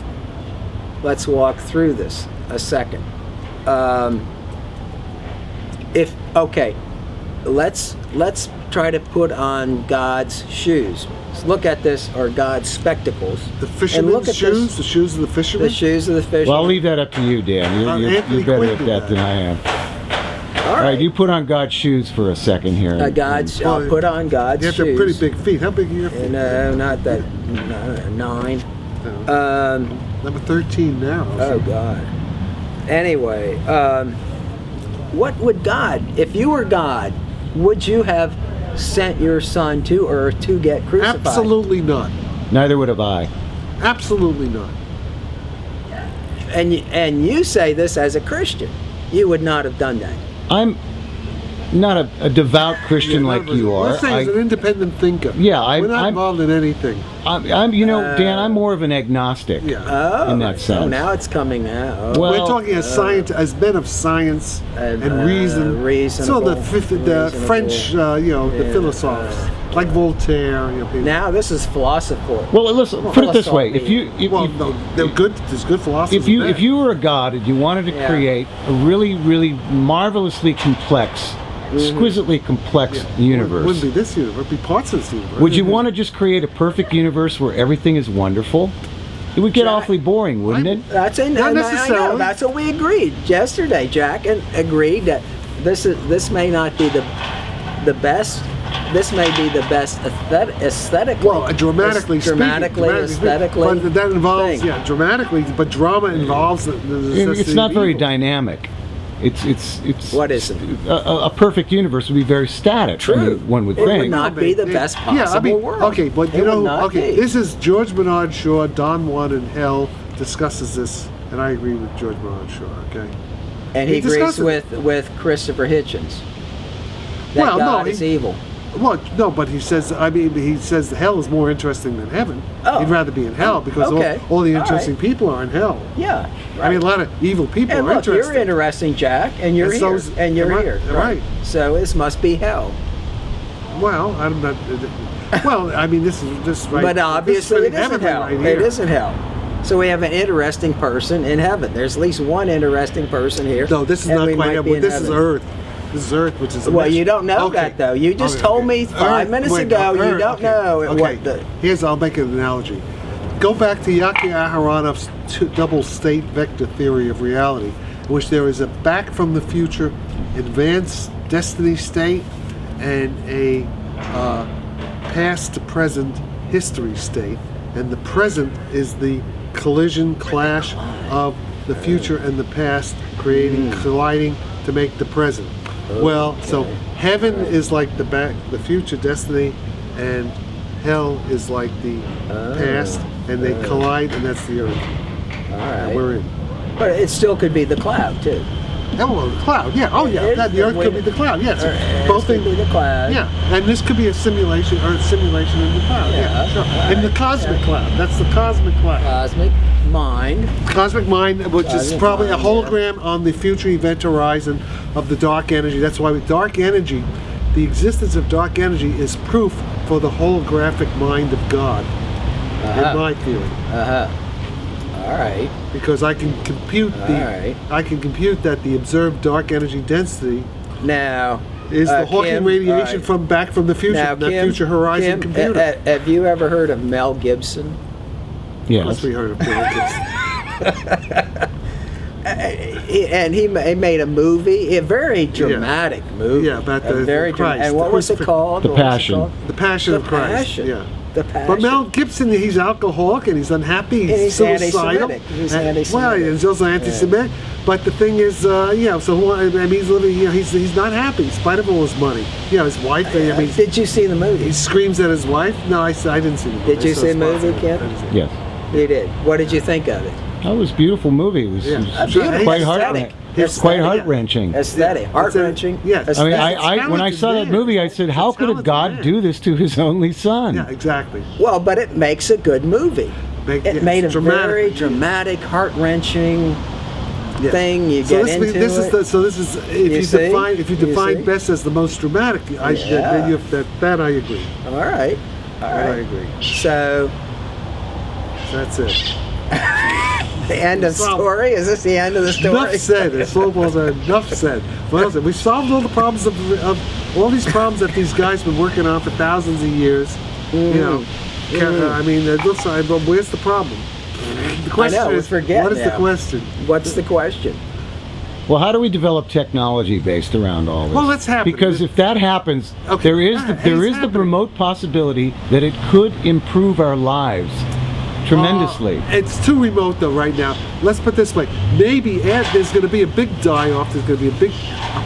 through this a second. Let's try to put on God's shoes. Let's look at this, or God's spectacles. The fisherman's shoes? The shoes of the fisherman? The shoes of the fisherman. Well, I'll leave that up to you, Dan. You're better at that than I am. All right, you put on God's shoes for a second here. I'll put on God's shoes. You have pretty big feet. How big are your feet? No, not that. 9. Number 13 now. Oh, God. Anyway, what would God, if you were God, would you have sent your son to earth to get crucified? Absolutely not. Neither would have I. Absolutely not. And you say this as a Christian. You would not have done that. I'm not a devout Christian like you are. Let's say he's an independent thinker. Yeah, we're not involved in anything. Dan, I'm more of an agnostic. In that sense. Oh, now it's coming out. Well, we're talking as men of science and reason. So the French, the philosophers like Voltaire. Now this is philosopher. Well, listen. Put it this way: they're good. There's good philosophers. If you were a god and you wanted to create a really, really marvelously complex, exquisitely complex universe. It wouldn't be this universe. It would be parts of this universe. Would you want to just create a perfect universe where everything is wonderful? It would get awfully boring, wouldn't it? Not necessarily. I know, that's what we agreed yesterday, Jack, and agreed that this may not be the best. This may be the best aesthetically. Well, dramatically, aesthetically. But that involves dramatically. But drama involves. It's not very dynamic. It's what is it? A perfect universe would be very static. True. One would think. It would not be the best possible world. Okay, but this is George Bernard Shaw, Don Juan in Hell discusses this, and I agree with George Bernard Shaw. Okay. And he agrees with Christopher Hitchens. That God is evil. Well, no, but he says hell is more interesting than heaven. Oh. He'd rather be in hell because all the interesting people are in hell. Yeah. Right. I mean, a lot of evil people are interesting. You're interesting, Jack, and you're here. And you're here. Right. So this must be hell. Well, I'm not. Well, I mean, this is right. But obviously it isn't hell. Right, it isn't hell. So we have an interesting person in heaven. There's at least one interesting person here. No, this is not quite heaven. This is earth. This is Earth, which is well, you don't know that though. You just told me 5 minutes ago you don't know what the. I'll make an analogy. Go back to Yaki Aharonov's double state vector theory of reality, in which there is a back from the future advanced destiny state and a past to present history state, and the present is the collision clash of the future and the past colliding to make the present. Well, so heaven is like the future destiny, and hell is like the past, and they collide, and that's the earth. All And right. we're in. But it still could be the cloud too. Oh, the cloud, yeah. Oh, yeah. The Earth could be the cloud, yes. Both could be the cloud. Yeah, and this could be a simulation, or a simulation in the cloud. Yeah, sure. In the cosmic cloud. That's the cosmic cloud. Cosmic mind. Cosmic mind, which is Cosmic probably a mind, hologram on the future event horizon of the dark energy. That's why with dark energy, the existence of dark energy is proof for the holographic mind of God, in my theory. All right. Because I can compute I can compute that the observed dark energy density Now is the Hawking Kim, radiation from back from the future, now, from that Kim, future horizon Kim, computer. have you ever heard of Mel Gibson? Of Yes. course we heard of Bill. He made a movie, a very dramatic movie. Yeah, about A the very Christ, and the what was it crucifix. called? The What was it Passion. called? The Passion of Christ. Passion. Yeah. The Passion. But Mel Gibson, he's alcoholic and he's unhappy. And he's suicidal. anti-Semitic. He's And- anti-Semitic. Well, he's also anti-Semitic. But the thing is, so I mean, he's living. He's not happy in spite of all his money. His wife. I mean, Did you see the movie? he screams at his wife. No, I didn't see the movie. Did you I saw see the spots movie, of it. Ken? I didn't see it. Yes. You did. What did you think of it? That was a beautiful movie. It was, Yeah. it was Beautiful. quite Aesthetic. quite Aesthetic. heart-wrenching. Aesthetic, heart wrenching. Yeah. I mean, Aesthetic. when I saw that movie, I said, how could a God do this to his only son? Yeah, exactly. Well, but it makes a good movie. It made a very dramatic. dramatic, heart-wrenching Yes. thing. You So get this, into this it. is so this is if you define see? best as the most dramatic, then that I agree. All right. All That I right. agree. So That's it. the end of story. Is this the end of the story? Enough said. It's almost enough said. What else? We've solved all the problems of all these problems that these guys have been working on for thousands of years. I mean, but where's the problem? The question we is, forget what is the now. question? What's the question? Well, how do we develop technology based around all this? Well, that's happening. Because if that happens, Okay, there is that the is happening. remote possibility that it could improve our lives tremendously. It's too remote though right now. Let's put it this way. Maybe there's going to be a big die-off. There's going to be a big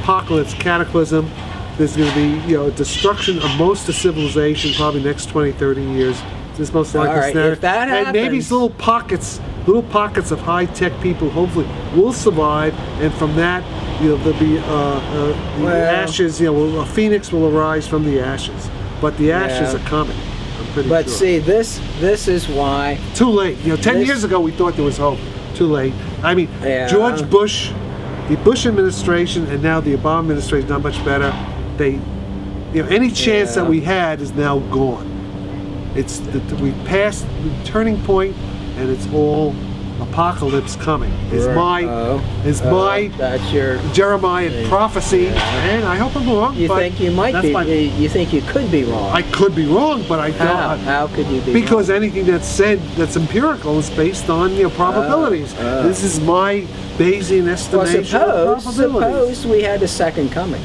apocalypse, cataclysm. There's going to be destruction of most of civilization probably next 20, 30 years. This is most likely All right, scenario. if that and maybe happens- these little pockets of high-tech people hopefully will survive, and from that there'll be the ashes. A phoenix will arise from the ashes. But the ashes Yeah. are coming. I'm pretty But sure. see, this is why. Too late. 10 This- years ago we thought there was hope. Too late. I mean, Yeah. George Bush, the Bush administration, and now the Obama administration, not much better. Any chance that we had is now gone. We passed the turning point, and it's all apocalypse coming. That's your. Jeremiah prophecy, and I hope I'm wrong. You but think you might that's be? You think you could be wrong? I could be wrong, but I don't. How could you be? Because anything that's said that's empirical is based on probabilities. This is my Bayesian wrong? estimation Well, of probabilities. suppose we had a second coming.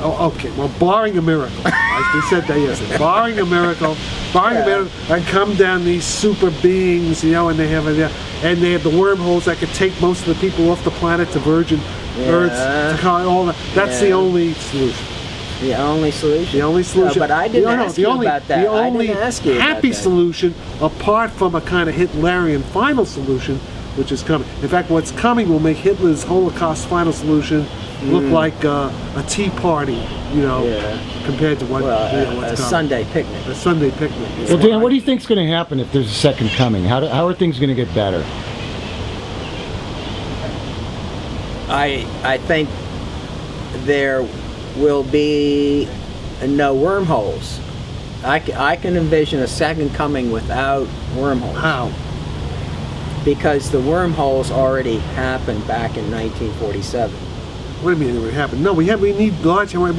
Oh, okay. Well, barring a miracle, I said that yesterday. Barring a miracle, and come down these super beings, and they have the wormholes that could take most of the people off the planet to virgin Earths. All that. That's the only solution. The only solution. The only solution. No, but I didn't ask you about that. The only I didn't ask you about happy that. solution, apart from a kind of Hitlerian final solution, which is coming. In fact, what's coming will make Hitler's Holocaust final solution look like a tea party, compared to what's a coming. Sunday picnic. A Sunday picnic. Well, Dan, what do you think's going to happen if there's a second coming? How are things going to get better? I think there will be no wormholes. I can envision a second coming without wormholes. How? Because the wormholes already happened back in 1947. What do you mean it would happen? No, we need large. We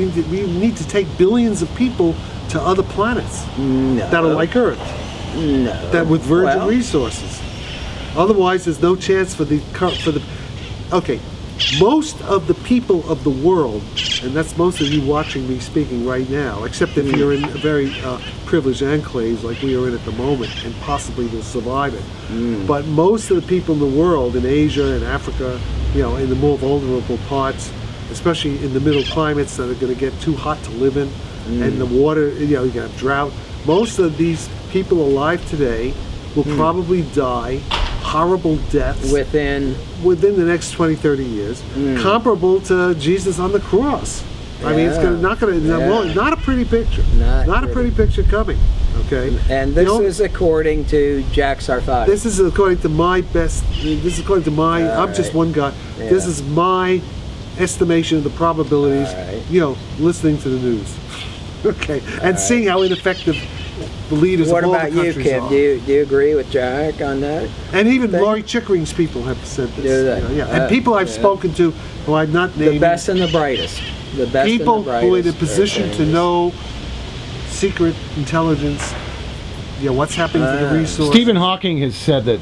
need to take billions of people to other planets No. that are like Earth, No. that with virgin Well, resources. Otherwise, there's no chance for the. Okay, most of the people of the world, and that's most of you watching me speaking right now, except if you're in a very privileged enclaves like we are in at the moment, and possibly will survive it. But most of the people in the world, in Asia and Africa, in the more vulnerable parts, especially in the middle climates that are going to get too hot to live in, and the water, you're going to have drought. Most of these people alive today will probably die horrible deaths within the next 20, 30 years, comparable to Jesus on the cross. I mean, it's not a pretty picture. Not a pretty picture coming. Okay. And this is according to Jack Sarfatti. This is according to my best. This is according to my. I'm just one guy. Yeah. This is my estimation of the probabilities. Right. Listening to the news. Okay, and seeing how ineffective the leaders What of all about the you, countries Kim? are. Do you agree with Jack on that? And even thing? Laurie Chickering's people have said this. Do they? Yeah, and people I've spoken to who I'm not naming. The best and the brightest. The best People and the brightest who are in a position to know secret intelligence, what's happening to the resource. Stephen Hawking has said that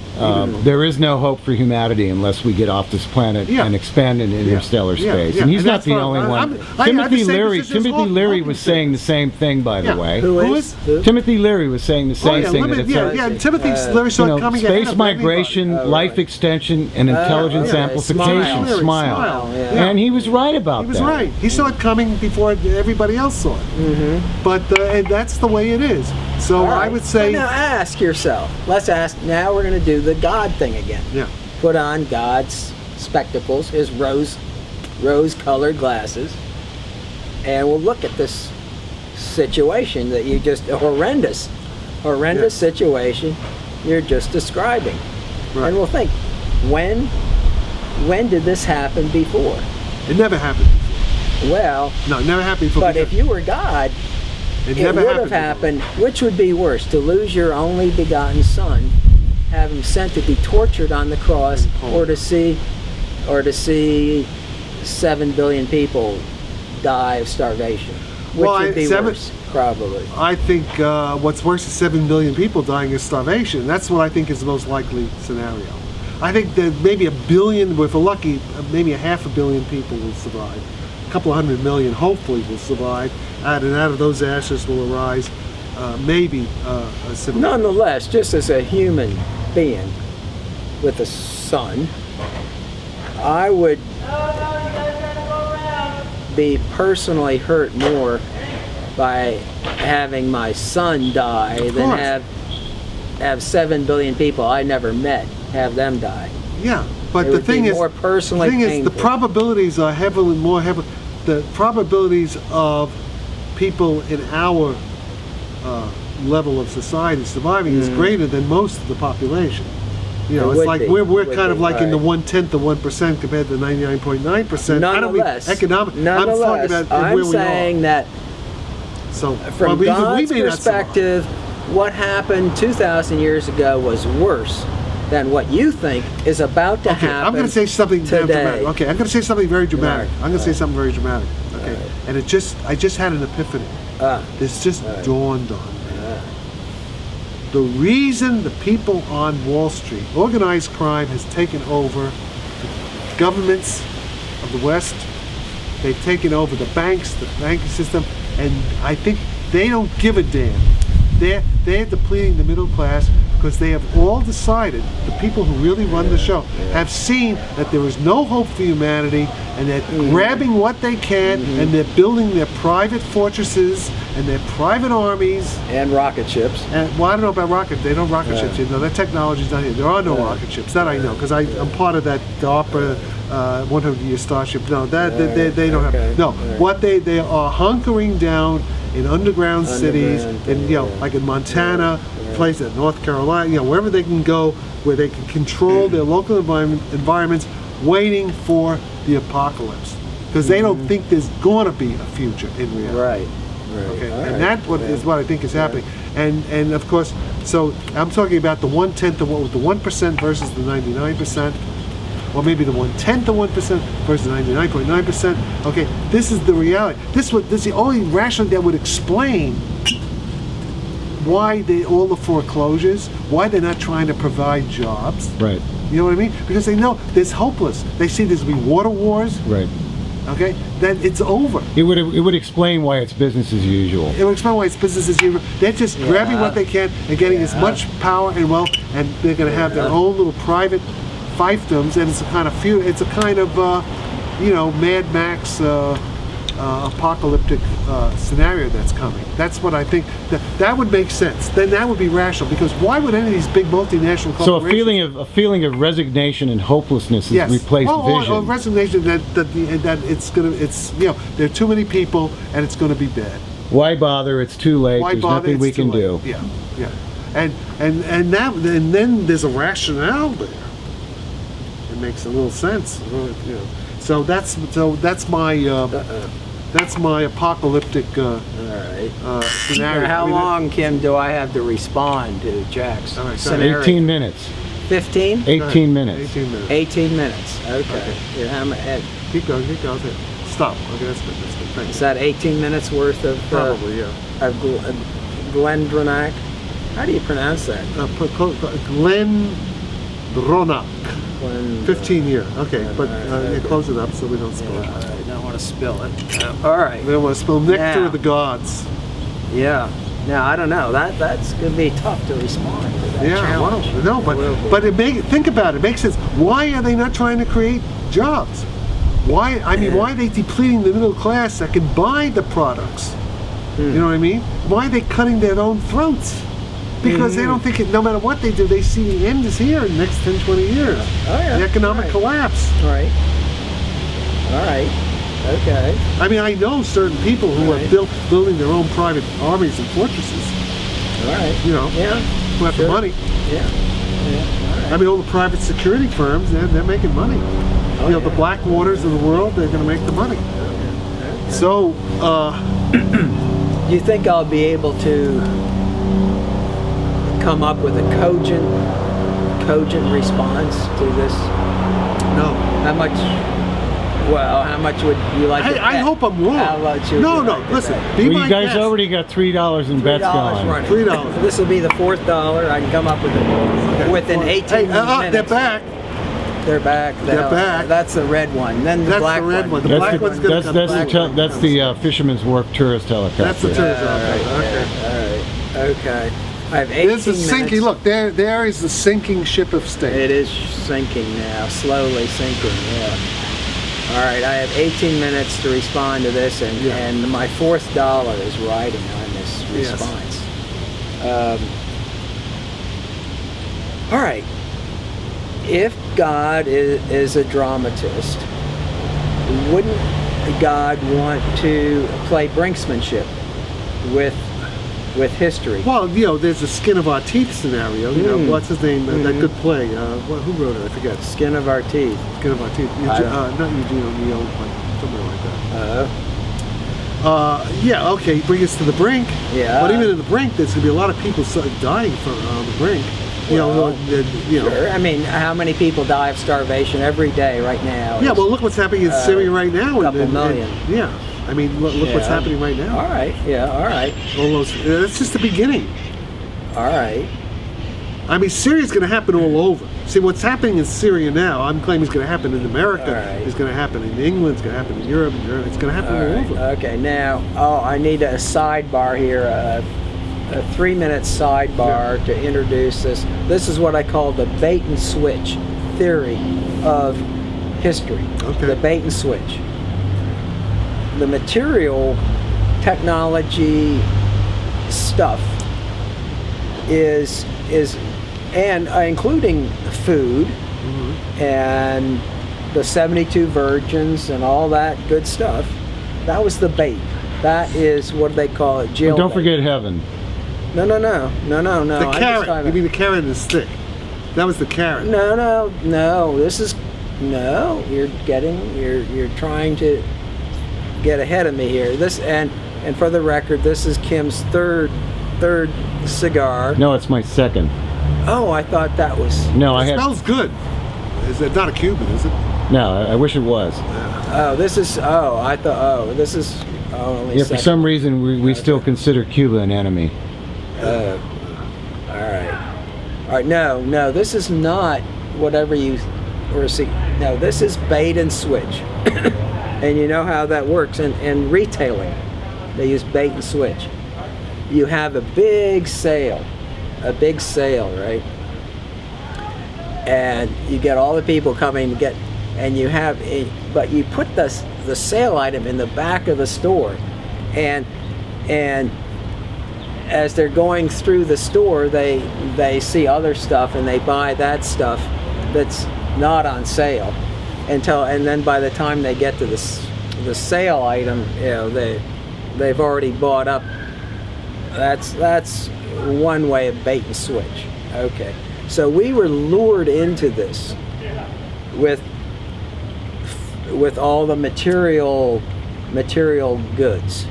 there is no hope for humanity unless we get off this planet and expand into interstellar space. And he's not the only one. Timothy Leary was saying the same thing, by the way. Who is? Timothy Leary was saying the same thing. Timothy Leary saw it coming ahead space of migration, life extension, and intelligence amplification. Smile. And he was right about that. He was right. He saw it coming before everybody else saw it. But and that's the way it is. So I would say. Now ask yourself. Let's ask. Now we're going to do the God thing again. Yeah. Put on God's spectacles, his rose-colored glasses, and we'll look at this situation that you just horrendous situation you're just describing, and we'll think, when did this happen before? It never happened before. Well, no, it never happened before. But if you were God. It would have happened. Which would be worse, to lose your only begotten Son, have him sent to be tortured on the cross, or to see 7 billion people die of starvation? Which would be worse, probably? I think what's worse is 7 billion people dying of starvation. That's what I think is the most likely scenario. I think that maybe 1 billion, if we're lucky, maybe 500 million people will survive. A couple of 100 million hopefully will survive, and out of those ashes will arise maybe a civilization. Nonetheless, just as a human being with a son, I would be personally hurt more by having my son die than have 7 billion people I never met have them die. Yeah, but the thing is, the probabilities are more heavily. The probabilities of people in our level of society surviving is greater than most of the population. It's like we're kind of like in the 1/10 of 1% compared to 99.9%. Nonetheless, I'm talking about I'm where we saying are. that. So from God's perspective, what happened 2,000 years ago was worse than what you think is about to happen. I'm going to say something dramatic. Okay, I'm going to say something very dramatic. I'm going to say something very dramatic. Okay, and I just had an epiphany. This just dawned on me. The reason the people on Wall Street, organized crime, has taken over the governments of the West. They've taken over the banks, the banking system, and I think they don't give a damn. They're depleting the middle class because they have all decided, the people who really run the show, have seen that there is no hope for humanity, and they're grabbing what they can, and they're building their private fortresses and their private armies. And rocket ships. And, well, I don't know about rocket. They don't rocket ships. That technology's not here. There are no rocket ships. That I know, because I'm part of that DARPA 100-year Starship. No, they don't have. No, what they are hunkering down in underground cities, like in Montana, places in North Carolina, wherever they can go, where they can control their local environments, waiting for the apocalypse, because they don't think there's going to be a future in reality. Right. Okay, and that's what I think is happening. And of course, so I'm talking about the 1/10 of what was the 1% versus the 99%. Or maybe the 1/10 of 1% versus 99.9%. Okay, this is the reality. This is the only rationale that would explain why all the foreclosures, why they're not trying to provide jobs. Right. You know what I mean? Because they know there's hopeless. They see there's be water wars. Right. Okay, then it's over. It would explain why it's business as usual. It would explain why it's business as usual. They're just grabbing what they can and getting as much power and wealth, and they're going to have their own little private fiefdoms, and it's a kind of Mad Max apocalyptic scenario that's coming. That's what I think. That would make sense. Then that would be rational, because why would any of these big multinational corporations? So a feeling of resignation and hopelessness has replaced vision. Or resignation that it's there are too many people and it's going to be bad. Why bother? It's too late. Why There's bother? nothing we It's too can late. do. Yeah. And then there's a rationale there. It makes a little sense. So that's my apocalyptic All right. scenario. How long, Kim, do I have to respond to Jack's All right, scenario? 18 minutes. 15? 18 minutes. 18 minutes. 18 minutes. Okay. Okay. Yeah, Keep going. Stop. Okay, that's good. Thank is you. that 18 minutes worth of Probably, yeah. of Glendronach? How do you pronounce that? Glen Ronak. 15 year. Okay, but okay. close it up so we don't spill Yeah, it. I don't want to spill it. All right. We don't want to spill nectar Now. of the gods. Yeah. Now I don't know. That's gonna be tough to respond to that challenge. Well, no, but think about it. It makes sense. Why are they not trying to create jobs? Why? I mean, why are they depleting the middle class that can buy the products? You know what I mean? Why are they cutting their own throats? Because they don't think no matter what they do, they see the end is here in the next 10, 20 years. Oh yeah. The economic Right. collapse. All right. All right. Okay. I mean, I know certain people who Right. are building their own private armies and fortresses. All right. You know, Yeah. who have the Sure. money. Yeah. All right. I mean, all the private security firms, they're making money. Oh, The yeah. Black Waters of the world, they're going to make the money. Okay. So, Do you think I'll be able to come up with a cogent response to this? no. How much? Well, how much would you like to bet? I hope I'm wrong. How much would No, you no, like to listen. bet? Be Well, my you guys guest. already got $3 in bets $3 going. running. $3. This will be the fourth $1. I can come up with it within 18 minutes. They're back. They're back. They're back. That's the red one. Then the That's black the red one. The That's black the, one's gonna that's, come that's, back. the, that's the Fisherman's Wharf tourist helicopter. That's the tourist helicopter. All right. Okay. I have 18 There's the minutes. sinking. Look, there is the sinking ship of state. It is sinking now, slowly sinking. Yeah. All right. I have 18 minutes to respond to this, and my fourth $1 is riding on this Yes. response. All right. If God is a dramatist, wouldn't God want to play brinksmanship with history? Well, there's a skin of our teeth scenario. What's his name? That good play. Who wrote it? I forget. Skin of our teeth. Skin of our teeth. I don't- Not Eugene O'Neill, but something like that. Yeah. Okay. Bring us to the brink. Yeah. But even in the brink, there's gonna be a lot of people dying from on the brink. Well, Sure. I mean, how many people die of starvation every day right now? Yeah. Well, look what's happening in Syria right now. couple million. Yeah. I mean, look what's Yeah. happening right now. All right. Yeah. All right. That's just the beginning. All right. I mean, Syria's going to happen all over. See, what's happening in Syria now, I'm claiming it's going to happen in America. All right. It's going to happen in England. It's going to happen in Europe. It's going to happen all over. Okay. Now, I need a sidebar here. A 3-minute sidebar to introduce this. This is what I call the bait and switch theory of history. Okay. The bait and switch. The material technology stuff is and including food and the 72 virgins and all that good stuff. That was the bait. That is what they call it. Jail. Don't bait. forget heaven. No. The I'm just carrot. talking You mean the carrot and the stick? That was the carrot. No. This is You're trying to get ahead of me here. This and for the record, this is Kim's third cigar. No, it's my second. Oh, I thought that was. No, I It had. smells good. Is it not a Cuban, is it? No, I wish it was. Oh, this is. Oh, I thought. Oh, this is. Oh, only Yeah, for second. some reason we still consider Cuba an enemy. All right. No. This is not whatever you or see. No, this is bait and switch, and you know how that works. In retailing, they use bait and switch. You have a big sale, right? And you get all the people coming to get, and you have but you put the sale item in the back of the store, and as they're going through the store, they see other stuff and they buy that stuff that's not on sale and then by the time they get to the sale item, they've already bought up. That's one way of bait and switch. Okay, so we were lured into this with all the material goods,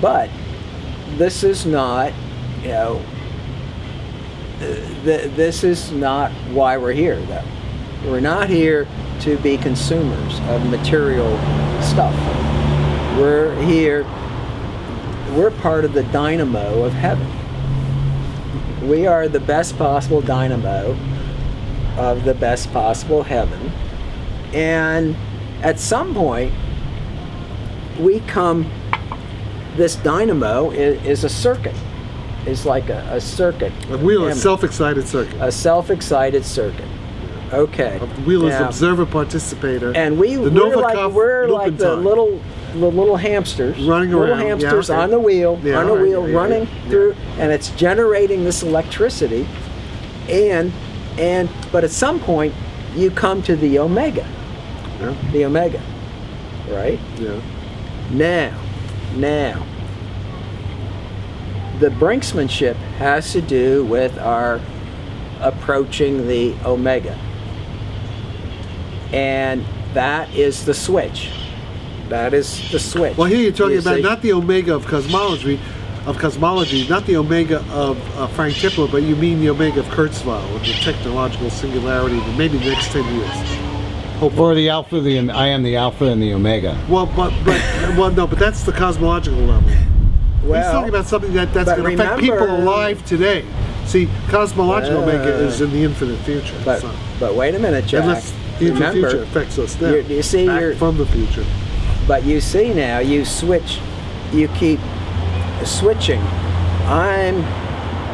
but this is not, this is not why we're here, though. We're not here to be consumers of material stuff. We're here, we're part of the dynamo of heaven. We are the best possible dynamo of the best possible heaven. And at some point, this dynamo is a circuit. It's like a circuit. A wheel, a self-excited circuit. A self-excited circuit. Okay. A wheel is observer participator. And we're like the little hamsters running around. Little hamsters on the wheel, running through, and it's generating this electricity. But at some point, you come to the omega. Yeah. The omega, right? Yeah. Now, the brinksmanship has to do with our approaching the omega. And that is the switch. That is the switch. Well, here you're talking about not the omega of cosmology, not the omega of Frank Tipler, but you mean the omega of Kurzweil, of the technological singularity, of maybe the next 10 years. Hopefully. Or the alpha, I am the alpha and the omega. Well, but that's the cosmological level. Well, he's talking about something that's going to affect people alive today. See, cosmological omega is in the infinite future. But wait a minute, Jack. Unless the infinite future affects us now. You see, back from the future. But you see now, you keep switching.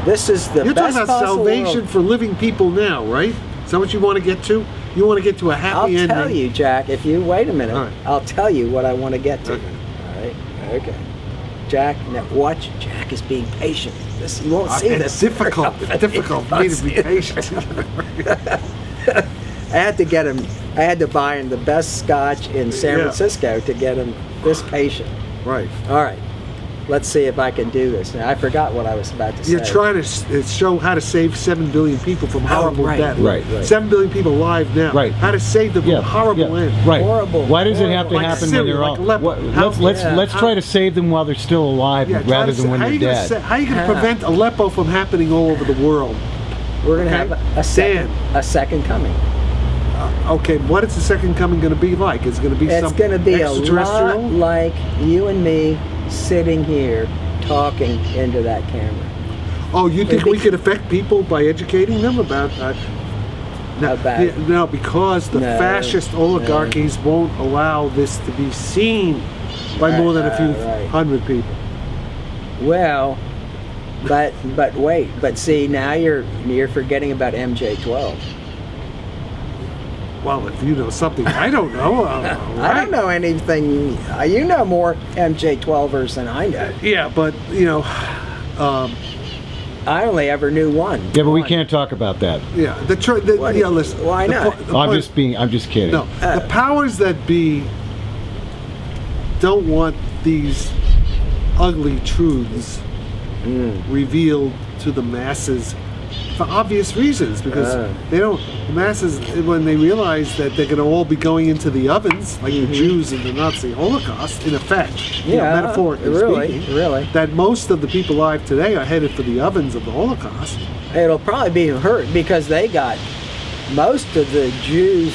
This is the You're best talking about possible salvation world. for living people now, right? Is that what you want to get to? You want to get to a happy ending? I'll tell you, Jack, if you wait a minute, All right. I'll tell you what I want to get to. Okay. All right? Okay. Jack, now watch. Jack is being patient. You won't see It's this. difficult for me to be patient. I had to buy him the best scotch in San Francisco to get him this patient. Right. All right. Let's see if I can do this. Now, I forgot what I was about to say. You're trying to show how to save 7 billion people from horrible death. Right. 7 billion people alive now. Right. How to save them from horrible end. Right. Horrible. Why does it have to Like happen Syria, when they're like Aleppo. let's try to save them while they're still alive rather than when they're dead. How are you going to prevent Aleppo from happening all over the world? We're going to have a second coming. Okay, what is the second coming going to be like? Is it going to be It's going to be a lot extraterrestrial? like you and me sitting here talking into that camera. Oh, you think we could affect people by educating them about no, because the fascist oligarchies won't allow this to be seen by more than a few hundred people. Well, but wait, see, now you're forgetting about MJ12. Well, if you know something I don't know, I don't know anything. You know more MJ12ers than I know. Yeah, but I only ever knew one. Yeah, but we can't talk about that. yeah, listen. Why not? I'm just kidding. No, the powers that be don't want these ugly truths revealed to the masses for obvious reasons, because the masses, when they realize that they're going to all be going into the ovens like the Jews in the Nazi Holocaust, in effect, metaphorically speaking, that most of the people alive today are headed for the ovens of the Holocaust. It'll probably be hurt because they got most of the Jews